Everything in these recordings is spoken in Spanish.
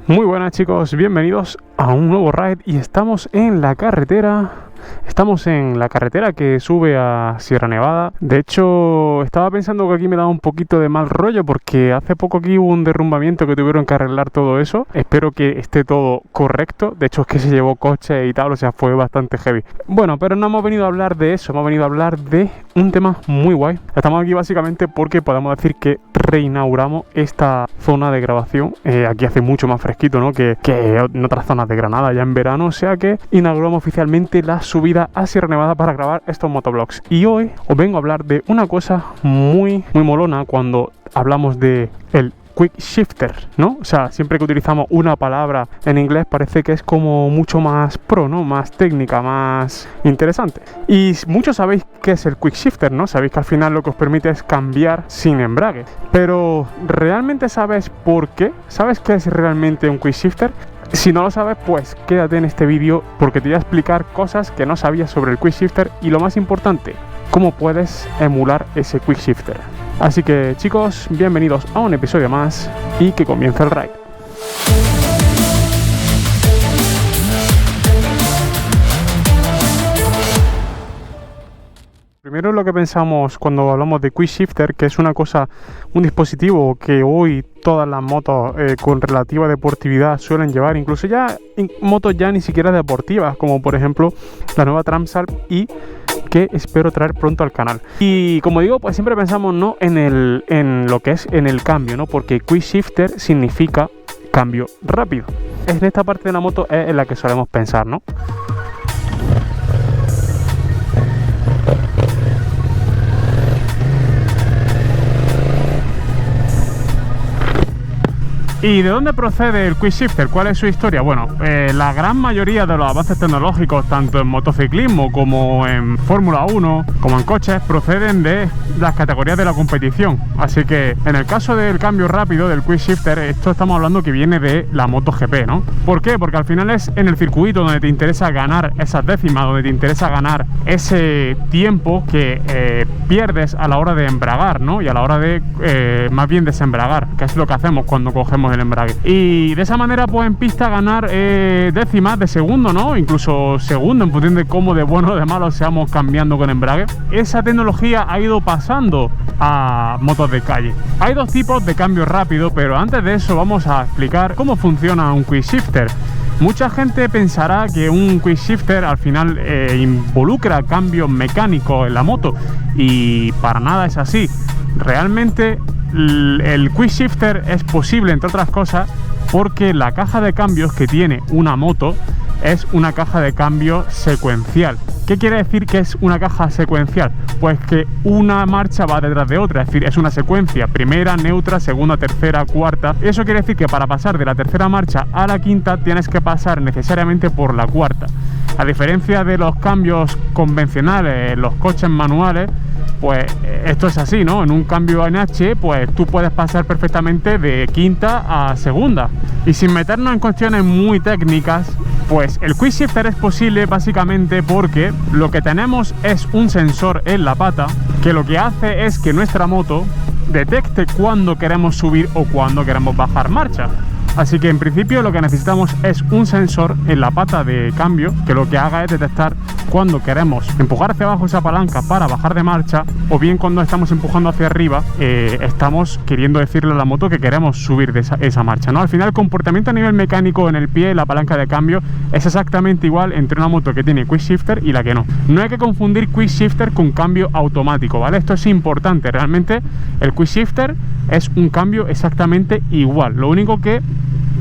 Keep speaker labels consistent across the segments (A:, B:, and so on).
A: Muy buenas chicos, bienvenidos a un nuevo ride y estamos en la carretera. Estamos en la carretera que sube a Sierra Nevada. De hecho, estaba pensando que aquí me daba un poquito de mal rollo porque hace poco aquí hubo un derrumbamiento que tuvieron que arreglar todo eso. Espero que esté todo correcto. De hecho, es que se llevó coche y tal, o sea, fue bastante heavy. Bueno, pero no hemos venido a hablar de eso, hemos venido a hablar de un tema muy guay. Estamos aquí básicamente porque podemos decir que reinauguramos esta zona de grabación. Aquí hace mucho más fresquito, ¿no? que en otras zonas de Granada ya en verano, o sea que inauguramos oficialmente la subida a Sierra Nevada para grabar estos motovlogs. Y hoy os vengo a hablar de una cosa muy molona cuando hablamos de el quick shifter, ¿no? O sea, siempre que utilizamos una palabra en inglés parece que es como mucho más pro, ¿no? Más técnica, más interesante. Y muchos sabéis qué es el quick shifter, ¿no? Sabéis que al final lo que os permite es cambiar sin embrague. Pero ¿realmente sabes por qué? ¿Sabes qué es realmente un quick shifter? Si no lo sabes, pues quédate en este vídeo porque te voy a explicar cosas que no sabías sobre el quick shifter y lo más importante, cómo puedes emular ese quick shifter. Así que chicos, bienvenidos a un episodio más y que comience el ride. Primero lo que pensamos cuando hablamos de quick shifter, que es una cosa, un dispositivo que hoy todas las motos con relativa deportividad suelen llevar, incluso ya motos ya ni siquiera deportivas, como por ejemplo la nueva Tramsalp y que espero traer pronto al canal. Y como digo, pues siempre pensamos no en lo que es en el cambio, ¿no? Porque quick shifter significa cambio rápido. En esta parte de la moto es en la que solemos pensar, ¿no? ¿Y de dónde procede el quick shifter? ¿Cuál es su historia? Bueno, la gran mayoría de los avances tecnológicos, tanto en motociclismo como en Fórmula 1, como en coches, proceden de las categorías de la competición. Así que en el caso del cambio rápido del quick shifter, esto estamos hablando que viene de la MotoGP, ¿no? ¿Por qué? Porque al final es en el circuito donde te interesa ganar esas décimas, donde te interesa ganar ese tiempo que pierdes a la hora de embragar, ¿no? Y a la hora de, más bien, desembragar, que es lo que hacemos cuando cogemos el embrague. Y de esa manera, pues en pista ganar décimas de segundo, ¿no? Incluso segundo, en función de cómo de bueno o de malo seamos cambiando con embrague. Esa tecnología ha ido pasando a motos de calle. Hay dos tipos de cambio rápido, pero antes de eso vamos a explicar cómo funciona un quick shifter. Mucha gente pensará que un quick shifter al final involucra cambios mecánicos en la moto y para nada es así. Realmente el quick shifter es posible, entre otras cosas, porque la caja de cambios que tiene una moto es una caja de cambio secuencial. ¿Qué quiere decir que es una caja secuencial? Pues que una marcha va detrás de otra, es decir, es una secuencia, primera, neutra, segunda, tercera, cuarta. Eso quiere decir que para pasar de la tercera marcha a la quinta tienes que pasar necesariamente por la cuarta. A diferencia de los cambios convencionales, los coches manuales, pues esto es así, ¿no? En un cambio en H, pues tú puedes pasar perfectamente de quinta a segunda. Y sin meternos en cuestiones muy técnicas, pues el quick shifter es posible básicamente porque lo que tenemos es un sensor en la pata que lo que hace es que nuestra moto detecte cuándo queremos subir o cuándo queremos bajar marcha. Así que en principio lo que necesitamos es un sensor en la pata de cambio que lo que haga es detectar cuando queremos empujar hacia abajo esa palanca para bajar de marcha, o bien cuando estamos empujando hacia arriba estamos queriendo decirle a la moto que queremos subir de esa marcha, ¿no? Al final el comportamiento a nivel mecánico en el pie, la palanca de cambio, es exactamente igual entre una moto que tiene quick shifter y la que no. No hay que confundir quick shifter con cambio automático, ¿vale? Esto es importante. Realmente el quick shifter es un cambio exactamente igual. Lo único que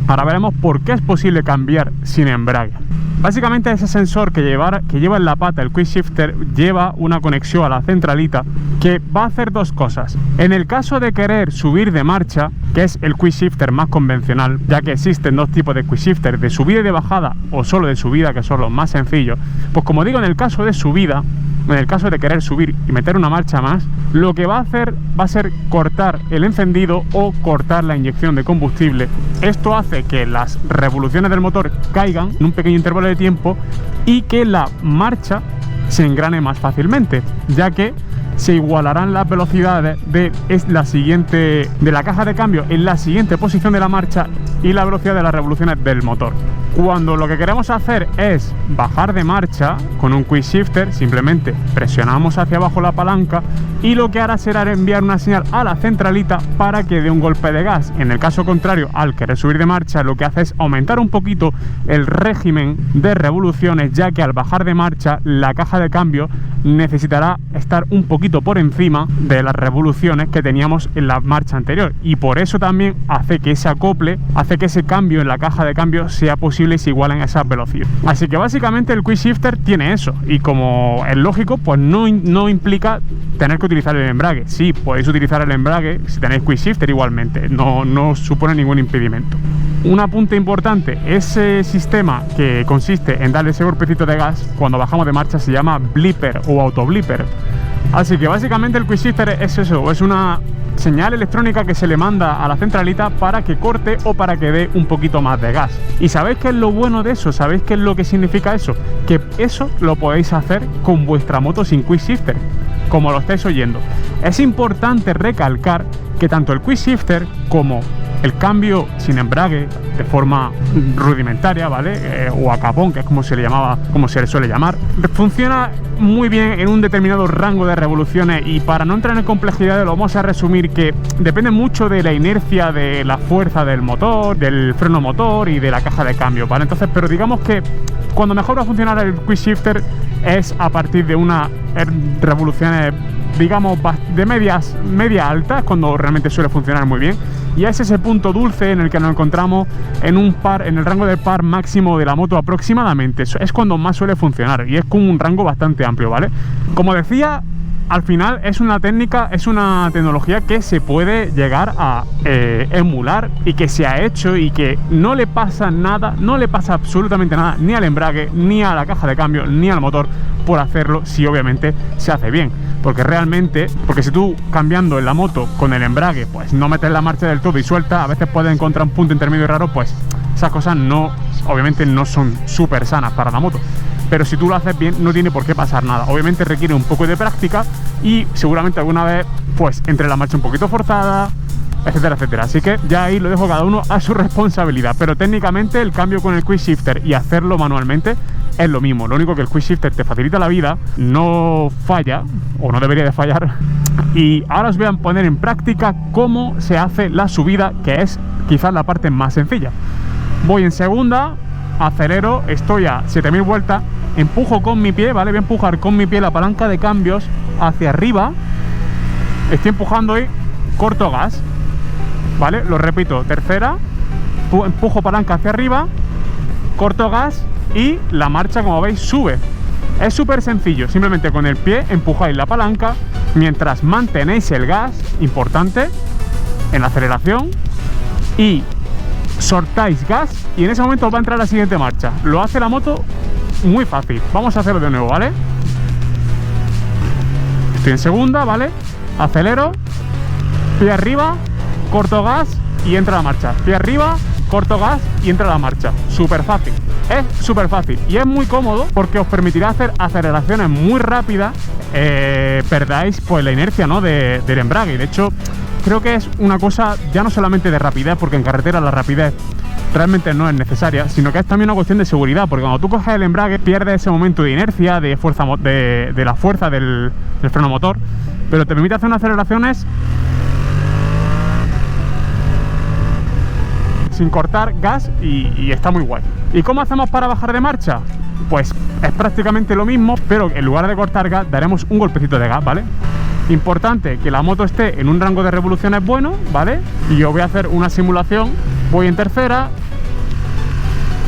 A: ahora veremos por qué es posible cambiar sin embrague. Básicamente ese sensor que lleva en la pata el quick shifter lleva una conexión a la centralita que va a hacer dos cosas. En el caso de querer subir de marcha, que es el quick shifter más convencional, ya que existen dos tipos de quick shifter, de subida y de bajada o solo de subida, que son los más sencillos, pues como digo, en el caso de subida, en el caso de querer subir y meter una marcha más, lo que va a hacer va a ser cortar el encendido o cortar la inyección de combustible. Esto hace que las revoluciones del motor caigan en un pequeño intervalo de tiempo y que la marcha se engrane más fácilmente, ya que se igualarán las velocidades de la caja de cambio en la siguiente posición de la marcha y la velocidad de las revoluciones del motor. Cuando lo que queremos hacer es bajar de marcha con un quick shifter, simplemente presionamos hacia abajo la palanca y lo que hará será enviar una señal a la centralita para que dé un golpe de gas. En el caso contrario, al querer subir de marcha, lo que hace es aumentar un poquito el régimen de revoluciones, ya que al bajar de marcha la caja de cambio necesitará estar un poquito por encima de las revoluciones que teníamos en la marcha anterior, y por eso también hace que ese acople, hace que ese cambio en la caja de cambio sea posible y se igualen esas velocidades. Así que básicamente el quick shifter tiene eso, y como es lógico, pues no implica tener que utilizar el embrague. Sí, podéis utilizar el embrague si tenéis quick shifter igualmente, no supone ningún impedimento. Un apunte importante: ese sistema que consiste en darle ese golpecito de gas cuando bajamos de marcha se llama blipper o autoblipper. Así que básicamente el quick shifter es eso, es una señal electrónica que se le manda a la centralita para que corte o para que dé un poquito más de gas. ¿Y sabéis qué es lo bueno de eso? ¿Sabéis qué es lo que significa eso? Que eso lo podéis hacer con vuestra moto sin quick shifter, como lo estáis oyendo. Es importante recalcar que tanto el quick shifter como el cambio sin embrague de forma rudimentaria, ¿vale? O a capón, que es como se le suele llamar, funciona muy bien en un determinado rango de revoluciones, y para no entrar en complejidades lo vamos a resumir que depende mucho de la inercia, de la fuerza del motor, del freno motor y de la caja de cambio, ¿vale? Entonces, pero digamos que cuando mejor va a funcionar el quick shifter es a partir de unas revoluciones, digamos, de media alta, cuando realmente suele funcionar muy bien, y es ese punto dulce en el que nos encontramos en el rango del par máximo de la moto aproximadamente. Es cuando más suele funcionar, y es con un rango bastante amplio, ¿vale? Como decía, al final es una técnica, es una tecnología que se puede llegar a emular, y que se ha hecho, y que no le pasa nada, no le pasa absolutamente nada ni al embrague, ni a la caja de cambio, ni al motor por hacerlo, si obviamente se hace bien. Porque si tú cambiando en la moto con el embrague pues no metes la marcha del todo y suelta, a veces puedes encontrar un punto intermedio raro, pues esas cosas obviamente no son súper sanas para la moto. Pero si tú lo haces bien, no tiene por qué pasar nada. Obviamente requiere un poco de práctica, y seguramente alguna vez pues entre la marcha un poquito forzada, etcétera, etcétera. Así que ya ahí lo dejo cada uno a su responsabilidad. Pero técnicamente el cambio con el quick shifter y hacerlo manualmente es lo mismo. Lo único que el quick shifter te facilita la vida, no falla, o no debería de fallar. Y ahora os voy a poner en práctica cómo se hace la subida, que es quizás la parte más sencilla. Voy en segunda, acelero, estoy a 7000 vueltas, empujo con mi pie, ¿vale? Voy a empujar con mi pie la palanca de cambios hacia arriba, estoy empujando ahí, corto gas, ¿vale? Lo repito, tercera, empujo palanca hacia arriba, corto gas, y la marcha, como veis, sube. Es súper sencillo, simplemente con el pie empujáis la palanca mientras mantenéis el gas, importante, en la aceleración, y soltáis gas, y en ese momento os va a entrar la siguiente marcha. Lo hace la moto muy fácil. Vamos a hacerlo de nuevo, ¿vale? Estoy en segunda, ¿vale? Acelero, pie arriba, corto gas y entra la marcha. Pie arriba, corto gas y entra la marcha. Súper fácil. Es súper fácil y es muy cómodo porque os permitirá hacer aceleraciones muy rápidas, perdáis pues la inercia, ¿no? del embrague. Y de hecho, creo que es una cosa ya no solamente de rapidez, porque en carretera la rapidez realmente no es necesaria, sino que es también una cuestión de seguridad, porque cuando tú coges el embrague pierdes ese momento de inercia, de fuerza, de la fuerza del freno motor, pero te permite hacer unas aceleraciones sin cortar gas y está muy guay. ¿Y cómo hacemos para bajar de marcha? Pues es prácticamente lo mismo, pero en lugar de cortar gas daremos un golpecito de gas, ¿vale? Importante que la moto esté en un rango de revoluciones bueno, ¿vale? Y yo voy a hacer una simulación, voy en tercera,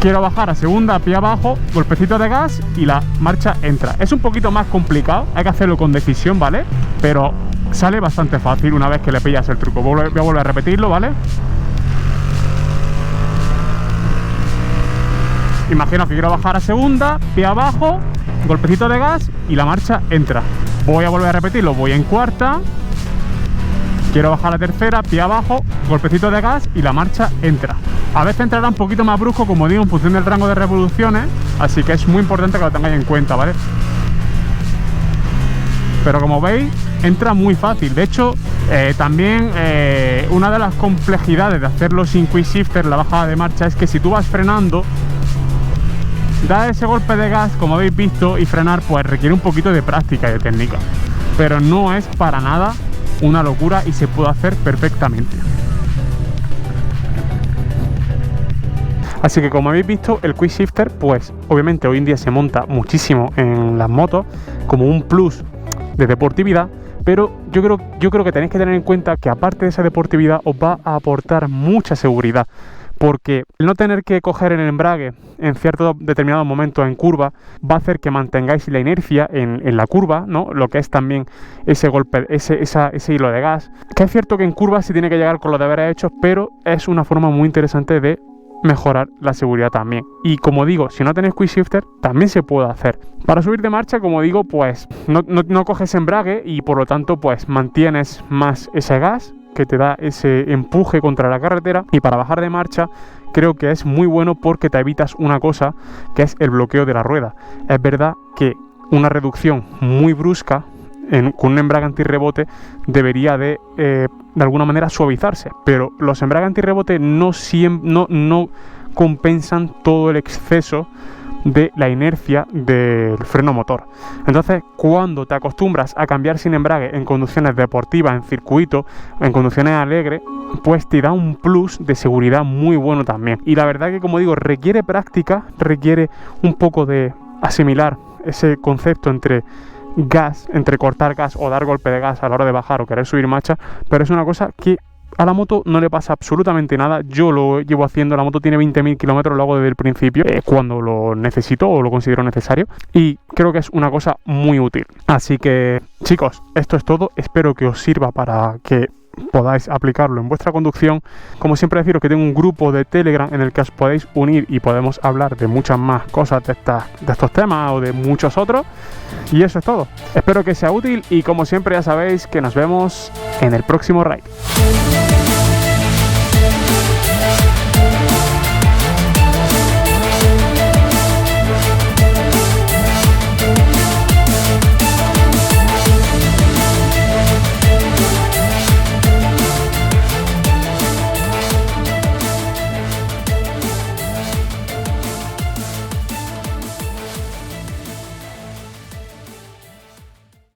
A: quiero bajar a segunda, pie abajo, golpecito de gas y la marcha entra. Es un poquito más complicado, hay que hacerlo con decisión, ¿vale? Pero sale bastante fácil una vez que le pillas el truco. Voy a volver a repetirlo, ¿vale? Imagino que quiero bajar a segunda, pie abajo, golpecito de gas y la marcha entra. Voy a volver a repetirlo, voy en cuarta, quiero bajar a tercera, pie abajo, golpecito de gas y la marcha entra. A veces entrará un poquito más brusco, como digo, en función del rango de revoluciones, así que es muy importante que lo tengáis en cuenta, ¿vale? pero como veis entra muy fácil. De hecho, también una de las complejidades de hacerlo sin quick shifter, la bajada de marcha, es que si tú vas frenando, dar ese golpe de gas, como habéis visto, y frenar pues requiere un poquito de práctica y de técnica, pero no es para nada una locura y se puede hacer perfectamente. Así que como habéis visto, el quick shifter pues obviamente hoy en día se monta muchísimo en las motos como un plus de deportividad, pero yo creo que tenéis que tener en cuenta que aparte de esa deportividad os va a aportar mucha seguridad, porque el no tener que coger el embrague en ciertos determinados momentos en curva va a hacer que mantengáis la inercia en la curva, ¿no? Lo que es también ese golpe, ese hilo de gas, que es cierto que en curva sí tiene que llegar con los deberes hechos, pero es una forma muy interesante de mejorar la seguridad también. Y como digo, si no tenéis quick shifter también se puede hacer. Para subir de marcha, como digo, pues no coges embrague y por lo tanto pues mantienes más ese gas que te da ese empuje contra la carretera, y para bajar de marcha creo que es muy bueno porque te evitas una cosa que es el bloqueo de la rueda. Es verdad que una reducción muy brusca con un embrague antirrebote debería de alguna manera suavizarse, pero los embragues antirrebote no compensan todo el exceso de la inercia del freno motor. Entonces, cuando te acostumbras a cambiar sin embrague en conducciones deportivas, en circuito, en conducciones alegres, pues te da un plus de seguridad muy bueno también. Y la verdad que, como digo, requiere práctica, requiere un poco de asimilar ese concepto entre cortar gas o dar golpe de gas a la hora de bajar o querer subir marcha, pero es una cosa que a la moto no le pasa absolutamente nada. Yo lo llevo haciendo, la moto tiene 20.000 kilómetros, lo hago desde el principio, cuando lo necesito o lo considero necesario, y creo que es una cosa muy útil. Así que, chicos, esto es todo. Espero que os sirva para que podáis aplicarlo en vuestra conducción. Como siempre, deciros que tengo un grupo de Telegram en el que os podéis unir y podemos hablar de muchas más cosas de estos temas o de muchos otros. Y eso es todo. Espero que sea útil y como siempre ya sabéis que nos vemos en el próximo ride.